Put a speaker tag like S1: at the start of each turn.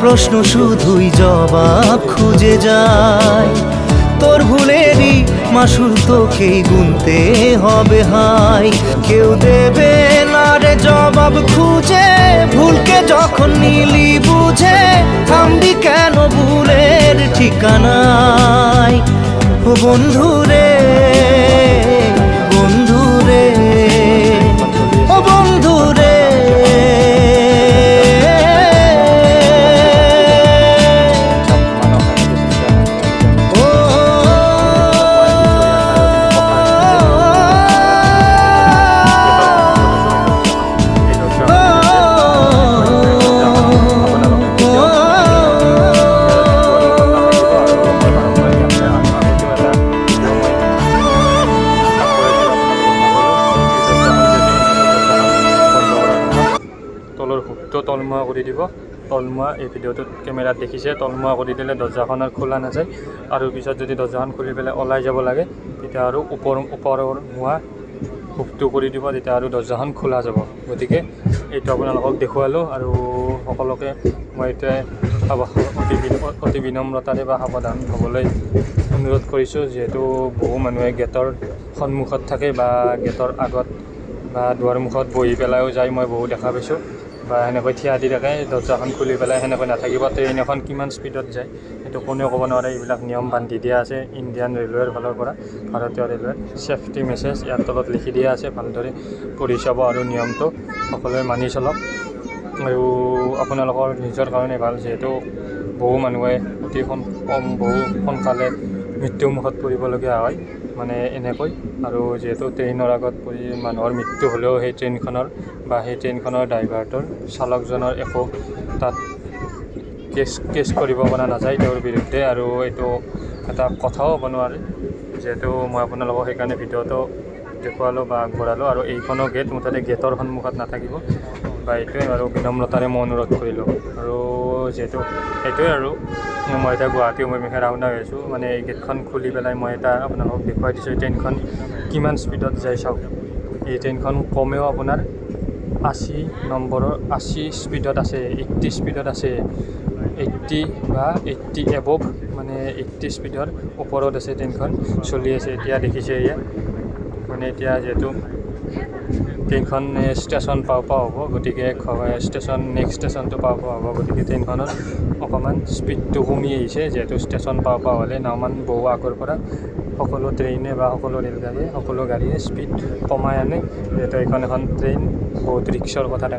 S1: প্রশ্ন শুধুই জবাব খুঁজে যায়। তোর ভুলেরই মাসুল তোকেই গুনতে হবে হাই। কেউ দেবে না রে জবাব খুঁজে, ভুলকে যখন নিলি বুঝে থামবি কেন ভুলের ঠিকানায়। ও বন্ধু রে, বন্ধু রে, ও বন্ধু রে।
S2: তলৰ হুকটো তলমুৱা কৰি দিব। তলমুৱা এই ভিডিঅ'টোত কেমেৰাত দেখিছে, তলমুৱা কৰি দিলে দৰ্জাখন আৰু খোলা নাযায়। আৰু পিছত যদি দৰ্জাখন খুলি পেলাই ওলাই যাব লাগে তেতিয়া আৰু ওপৰৰ মুৱা হুকটো কৰি দিব, তেতিয়া আৰু দৰ্জাখন খোলা যাব। গতিকে এইটো আপোনালোকক দেখুৱালোঁ আৰু সকলোকে মই এতিয়া অতি বিনম্ৰতাৰে বা সাৱধান হ'বলৈ অনুৰোধ কৰিছোঁ। যিহেতু বহু মানুহে গেটৰ সন্মুখত থাকে বা গেটৰ আগত বা দুৱাৰমুখত বহি পেলাইও যায়, মই বহু দেখা পাইছোঁ। বা সেনেকৈ থিয় দি থাকে, দৰ্জাখন খুলি পেলাই সেনেকৈ নাথাকিব। ট্ৰেইন এখন কিমান স্পীডত যায় সেইটো কোনেও ক'ব নোৱাৰে। এইবিলাক নিয়ম বান্ধি দিয়া আছে ইণ্ডিয়ান ৰেলৱেৰ ফালৰ পৰা, ভাৰতীয় ৰেলৱেৰ ছেফটি মেছেজ ইয়াৰ তলত লিখি দিয়া আছে। ভালদৰে পঢ়ি চাব আৰু নিয়মটো সকলোৱে মানি চলক। আৰু আপোনালোকৰ নিজৰ কাৰণে ভাল, যিহেতু বহু মানুহে বহু সোনকালে মৃত্যুমুখত পৰিবলগীয়া হয় মানে এনেকৈ। আৰু যিহেতু ট্ৰেইনৰ আগত পৰি মানুহৰ মৃত্যু হ'লেও সেই ট্ৰেইনখনৰ ড্ৰাইভাৰটোৰ চালকজনৰ একো তাত কেছ কৰিব পৰা নাযায় তেওঁৰ বিৰুদ্ধে। আৰু এইটো এটা কথাও হ'ব নোৱাৰে। যিহেতু মই আপোনালোকক সেইকাৰণে ভিডিঅ'টো দেখুৱালোঁ বা আগবঢ়ালোঁ। আৰু এইখনো গেট, মুঠতে গেটৰ সন্মুখত নাথাকিব বা এইটোৱে আৰু বিনম্ৰতাৰে মই অনুৰোধ কৰিলোঁ। আৰু যিহেতু সেইটোৱে আৰু মই এতিয়া গুৱাহাটী অভিমুখে ৰাওনা হৈ আছোঁ। মানে এই গেটখন খুলি পেলাই মই এটা আপোনালোকক দেখুৱাই দিছোঁ ট্ৰেইনখন কিমান স্পীডত যায় চাওক। এই ট্ৰেইনখন কমেও আপোনাৰ 80 স্পীডত আছে, 80 স্পীডত আছে, 80 বা 80 এবভ, মানে 80 স্পীডৰ ওপৰত আছে ট্ৰেইনখন চলি আছে। এতিয়া দেখিছে এয়া মানে এতিয়া যিহেতু ট্ৰেইনখন ষ্টেচন পাওঁ হ'ব, গতিকে নেক্সট ষ্টেচনটো পাওঁ হ'ব। গতিকে ট্ৰেইনখনত অকণমান স্পীডটো কমি আহিছে, যিহেতু ষ্টেচন পাওঁ হ'লে নাওমান বহু আগৰ পৰা সকলো ট্ৰেইনে বা সকলো ৰেলগাড়ীয়ে সকলো গাড়ীয়ে স্পীড কমাই আনে। যিহেতু এইখন এখন ট্ৰেইন, বহুত ৰিক্সৰ কথা থাকে।